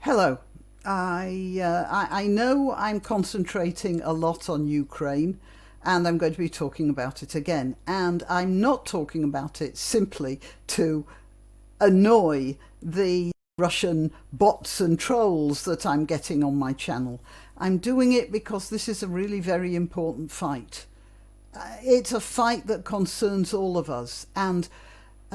Hello. I know I'm concentrating a lot on Ukraine, and I'm going to be talking about it again. And I'm not talking about it simply to annoy the Russian bots and trolls that I'm getting on my channel. I'm doing it because this is a really very important fight. It's a fight that concerns all of us, and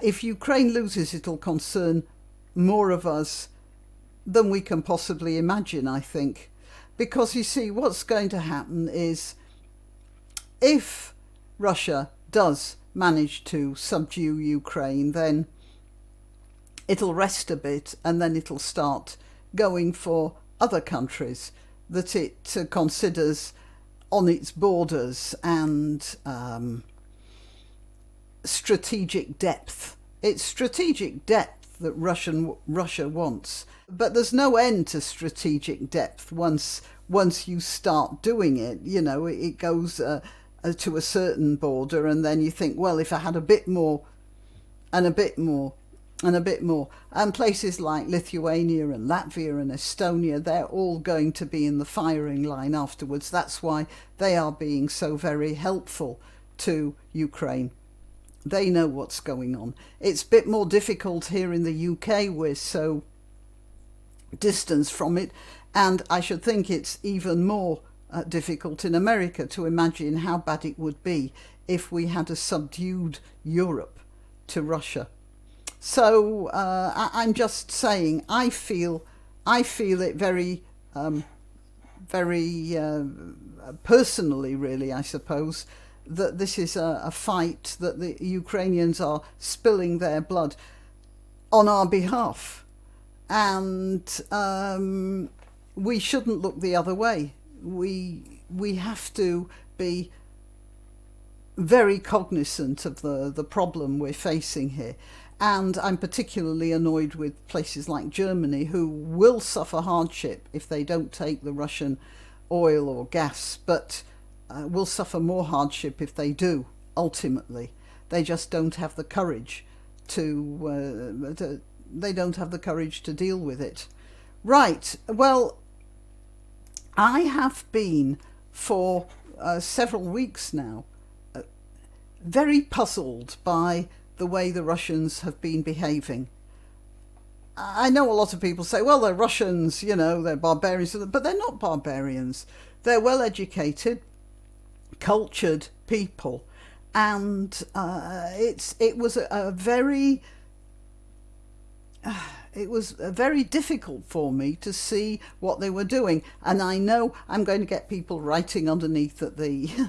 if Ukraine loses, it'll concern more of us than we can possibly imagine, I think. Because you see, what's going to happen is if Russia does manage to subdue Ukraine, then it'll rest a bit and then it'll start going for other countries that it considers on its borders and strategic depth. It's strategic depth that Russia wants. But there's no end to strategic depth once you start doing it. You know, it goes to a certain border, and then you think, well, if I had a bit more and a bit more and a bit more. And places like Lithuania and Latvia and Estonia, they're all going to be in the firing line afterwards. That's why they are being so very helpful to Ukraine. They know what's going on. It's a bit more difficult here in the UK. We're so distant from it, and I should think it's even more difficult in America to imagine how bad it would be if we had a subdued Europe to Russia. So I'm just saying, I feel it very, very personally, really, I suppose, that this is a fight that the Ukrainians are spilling their blood on our behalf. And we shouldn't look the other way. We have to be very cognizant of the problem we're facing here. And I'm particularly annoyed with places like Germany, who will suffer hardship if they don't take the Russian oil or gas, but will suffer more hardship if they do, ultimately. They just don't have the courage they don't have the courage to deal with it. Right, well, I have been for several weeks now very puzzled by the way the Russians have been behaving. I know a lot of people say, well, they're Russians, you know, they're barbarians, but they're not barbarians. They're well-educated, cultured people, and it was very difficult for me to see what they were doing. And I know I'm going to get people writing underneath that the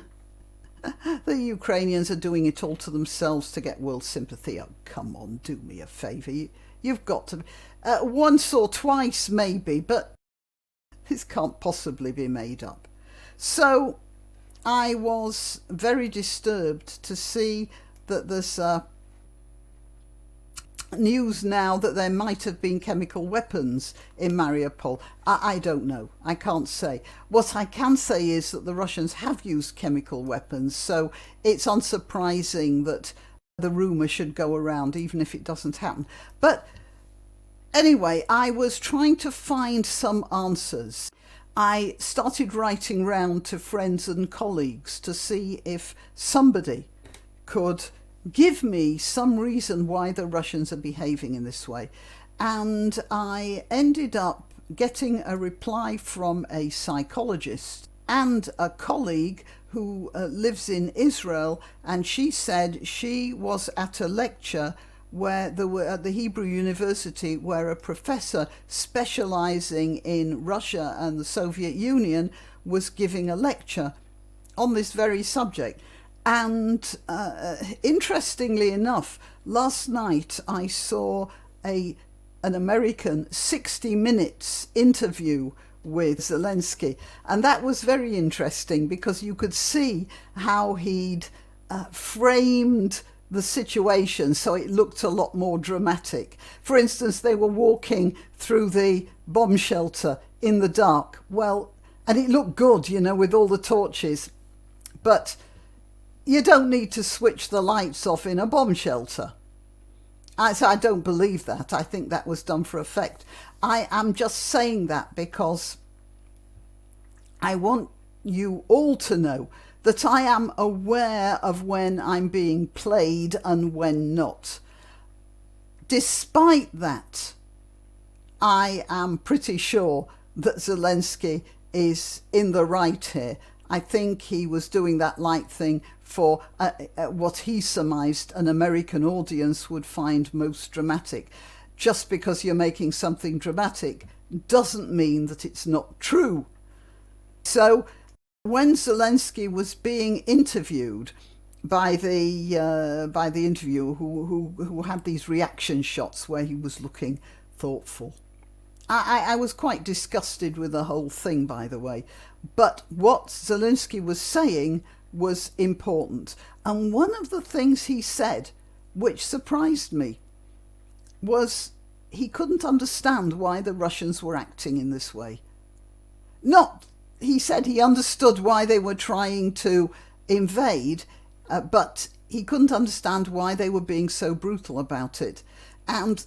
Ukrainians are doing it all to themselves to get world sympathy. Oh, come on, do me a favour. You've got to, once or twice maybe, but this can't possibly be made up. So I was very disturbed to see that there's news now that there might have been chemical weapons in Mariupol. I don't know. I can't say. What I can say is that the Russians have used chemical weapons, so it's unsurprising that the rumour should go around, even if it doesn't happen. But anyway, I was trying to find some answers. I started writing round to friends and colleagues to see if somebody could give me some reason why the Russians are behaving in this way. And I ended up getting a reply from a psychologist and a colleague who lives in Israel, and she said she was at a lecture where there were at the Hebrew University, where a professor specializing in Russia and the Soviet Union was giving a lecture on this very subject. And interestingly enough, last night I saw an American 60 Minutes interview with Zelensky, and that was very interesting because you could see how he'd framed the situation so it looked a lot more dramatic. For instance, they were walking through the bomb shelter in the dark. Well, and it looked good, you know, with all the torches, but you don't need to switch the lights off in a bomb shelter. So I don't believe that. I think that was done for effect. I am just saying that because I want you all to know that I am aware of when I'm being played and when not. Despite that, I am pretty sure that Zelensky is in the right here. I think he was doing that light thing for what he surmised an American audience would find most dramatic. Just because you're making something dramatic doesn't mean that it's not true. So when Zelensky was being interviewed by the interviewer who had these reaction shots where he was looking thoughtful, I was quite disgusted with the whole thing, by the way. But what Zelensky was saying was important. And one of the things he said, which surprised me, was he couldn't understand why the Russians were acting in this way. He said he understood why they were trying to invade, but he couldn't understand why they were being so brutal about it. And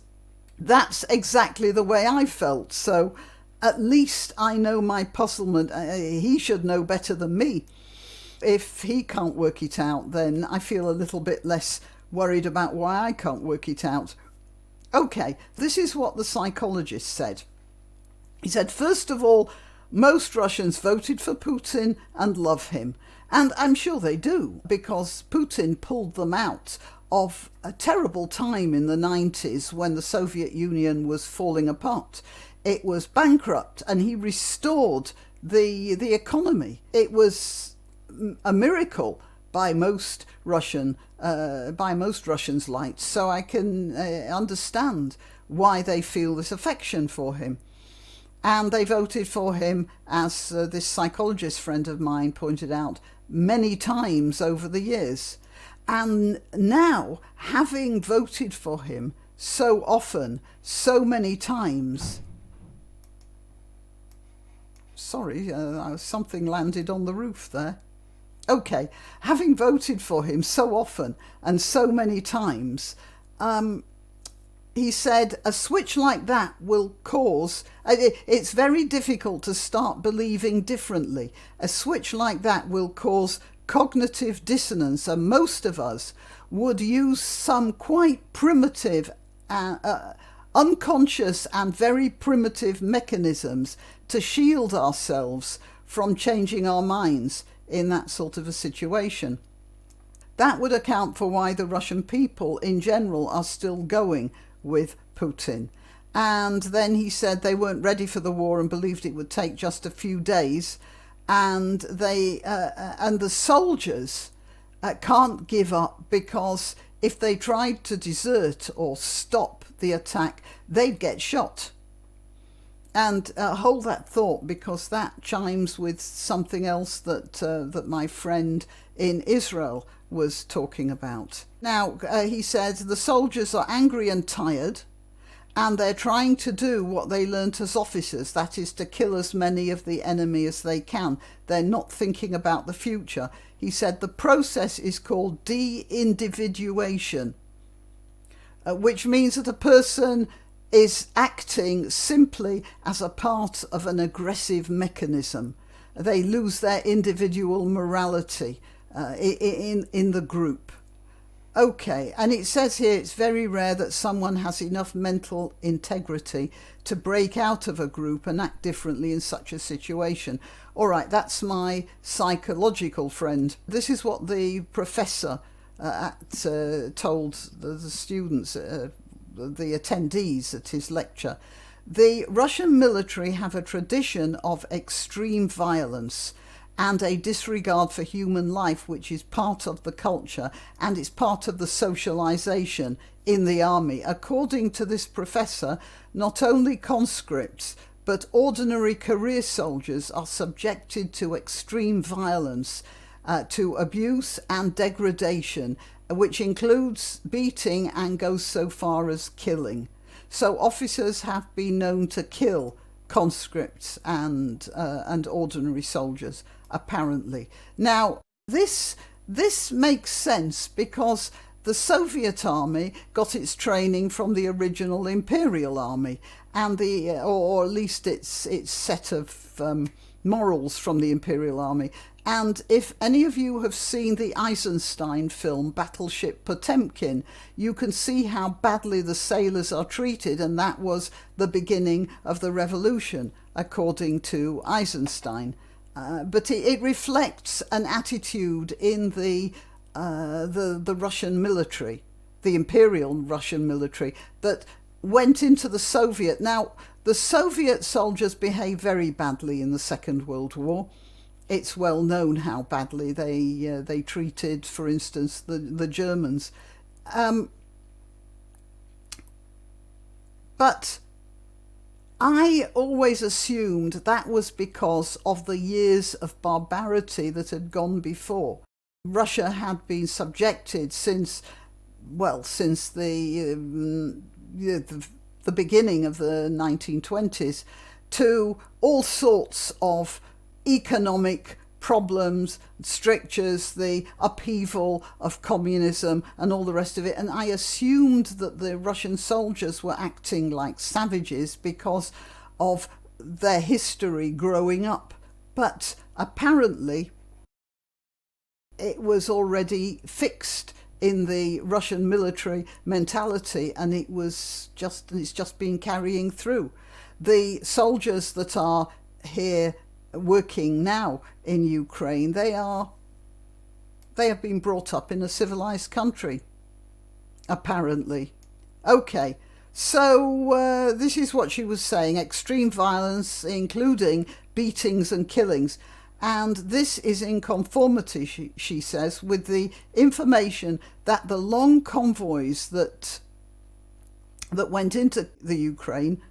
that's exactly the way I felt. So at least I know my puzzlement. He should know better than me. If he can't work it out, then I feel a little bit less worried about why I can't work it out. Okay, this is what the psychologist said. He said, first of all, most Russians voted for Putin and love him. And I'm sure they do, because Putin pulled them out of a terrible time in the 90s when the Soviet Union was falling apart. It was bankrupt, and he restored the economy. It was a miracle by most Russians' lights. So I can understand why they feel this affection for him. And they voted for him, as this psychologist friend of mine pointed out, many times over the years. And now, having voted for him so often, so many times... Sorry, something landed on the roof there. Okay, having voted for him so often and so many times, he said a switch like that will cause... It's very difficult to start believing differently. A switch like that will cause cognitive dissonance, and most of us would use some quite primitive, unconscious and very primitive mechanisms to shield ourselves from changing our minds in that sort of a situation. That would account for why the Russian people in general are still going with Putin. And then he said they weren't ready for the war and believed it would take just a few days. And the soldiers can't give up, because if they tried to desert or stop the attack, they'd get shot. And hold that thought, because that chimes with something else that my friend in Israel was talking about. Now, he said the soldiers are angry and tired, and they're trying to do what they learnt as officers, that is to kill as many of the enemy as they can. They're not thinking about the future. He said the process is called de-individuation, which means that a person is acting simply as a part of an aggressive mechanism. They lose their individual morality in the group. Okay, and it says here it's very rare that someone has enough mental integrity to break out of a group and act differently in such a situation. All right, that's my psychological friend. This is what the professor told the students, the attendees at his lecture. The Russian military have a tradition of extreme violence and a disregard for human life, which is part of the culture and it's part of the socialization in the army. According to this professor, not only conscripts but ordinary career soldiers are subjected to extreme violence, to abuse and degradation, which includes beating and goes so far as killing. So officers have been known to kill conscripts and ordinary soldiers, apparently. Now, this makes sense, because the Soviet army got its training from the original Imperial Army, and or at least its set of morals from the Imperial Army. And if any of you have seen the Eisenstein film Battleship Potemkin, you can see how badly the sailors are treated, and that was the beginning of the revolution, according to Eisenstein. But it reflects an attitude in the Russian military, the Imperial Russian military, that went into the Soviet. Now, the Soviet soldiers behaved very badly in the Second World War. It's well known how badly they treated, for instance, the Germans. But I always assumed that was because of the years of barbarity that had gone before. Russia had been subjected since the beginning of the 1920s to all sorts of economic problems, strictures, the upheaval of communism and all the rest of it. And I assumed that the Russian soldiers were acting like savages because of their history growing up. But apparently it was already fixed in the Russian military mentality, and it's just been carrying through. The soldiers that are here working now in Ukraine, they have been brought up in a civilized country, apparently. Okay, so this is what she was saying: extreme violence, including beatings and killings. And this is in conformity, she says, with the information that the long convoys that went into Ukraine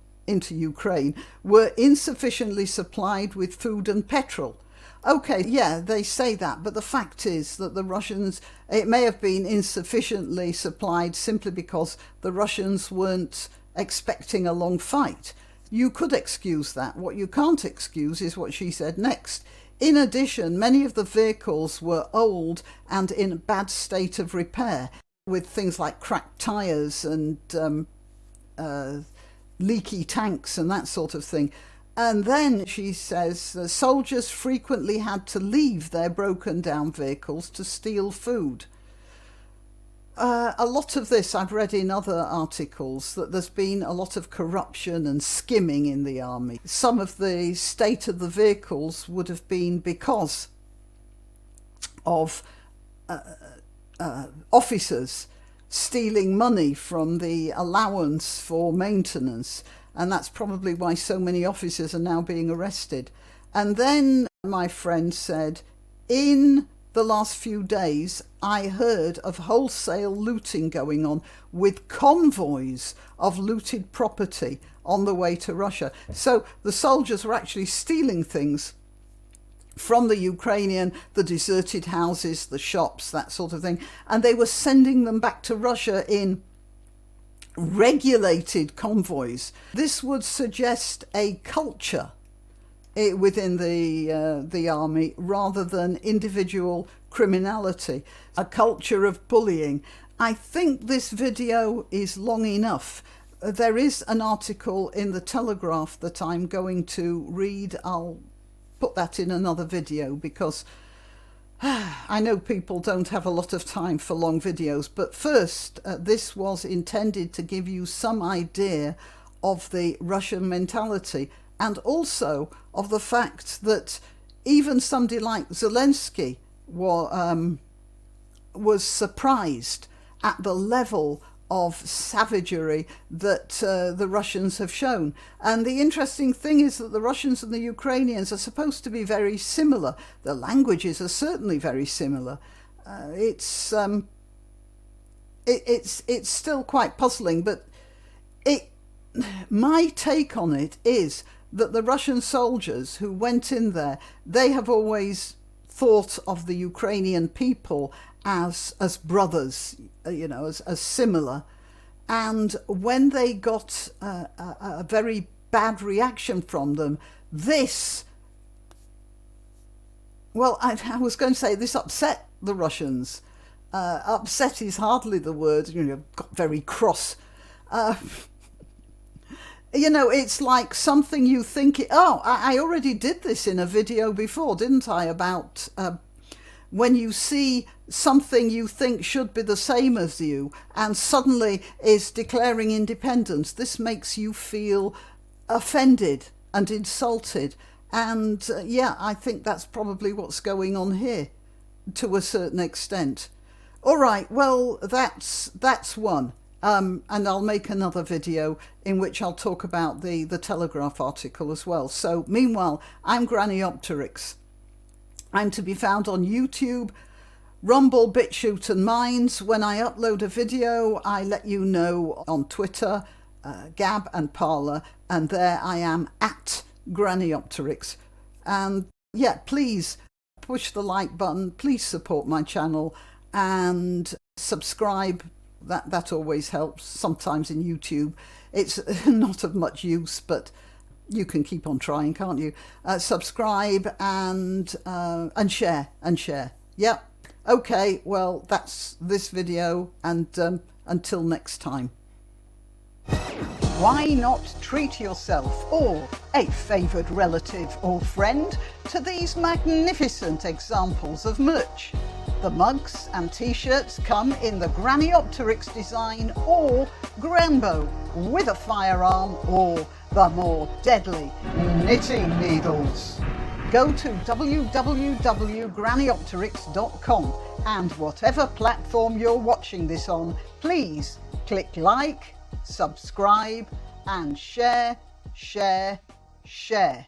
were insufficiently supplied with food and petrol. Okay, yeah, they say that, but the fact is that the Russians, it may have been insufficiently supplied simply because the Russians weren't expecting a long fight. You could excuse that. What you can't excuse is what she said next. In addition, many of the vehicles were old and in a bad state of repair, with things like cracked tyres and leaky tanks and that sort of thing. And then she says the soldiers frequently had to leave their broken down vehicles to steal food. A lot of this I've read in other articles, that there's been a lot of corruption and skimming in the army. Some of the state of the vehicles would have been because of officers stealing money from the allowance for maintenance, and that's probably why so many officers are now being arrested. And then my friend said, in the last few days, I heard of wholesale looting going on with convoys of looted property on the way to Russia. So the soldiers were actually stealing things from the Ukrainian, the deserted houses, the shops, that sort of thing, and they were sending them back to Russia in regulated convoys. This would suggest a culture within the army rather than individual criminality, a culture of bullying. I think this video is long enough. There is an article in the Telegraph that I'm going to read. I'll put that in another video because I know people don't have a lot of time for long videos. But first, this was intended to give you some idea of the Russian mentality, and also of the fact that even somebody like Zelensky was surprised at the level of savagery that the Russians have shown. And the interesting thing is that the Russians and the Ukrainians are supposed to be very similar. The languages are certainly very similar. It's still quite puzzling, but my take on it is that the Russian soldiers who went in there, they have always thought of the Ukrainian people as brothers, as similar. And when they got a very bad reaction from them, I was going to say this upset the Russians. Upset is hardly the word, got very cross. You know, it's like something you think, oh, I already did this in a video before, didn't I? About when you see something you think should be the same as you and suddenly is declaring independence. This makes you feel offended and insulted. And yeah, I think that's probably what's going on here to a certain extent. All right, well, that's one. And I'll make another video in which I'll talk about the Telegraph article as well. So meanwhile, I'm Granny Opterix. I'm to be found on YouTube, Rumble, BitChute and Minds. When I upload a video, I let you know on Twitter, Gab and Parler, and there I am at Granny Opterix. And yeah, please push the like button, please support my channel and subscribe. That always helps. Sometimes in YouTube it's not of much use, but you can keep on trying, can't you? Subscribe and share and share. Yep. Okay, well, that's this video, and until next time. Why not treat yourself or a favoured relative or friend to these magnificent examples of merch? The mugs and t-shirts come in the Granny Opterix design or Grambo with a firearm or the more deadly knitting needles. Go to www.grannyopterix.com and whatever platform you're watching this on, please click like, subscribe and share, share, share.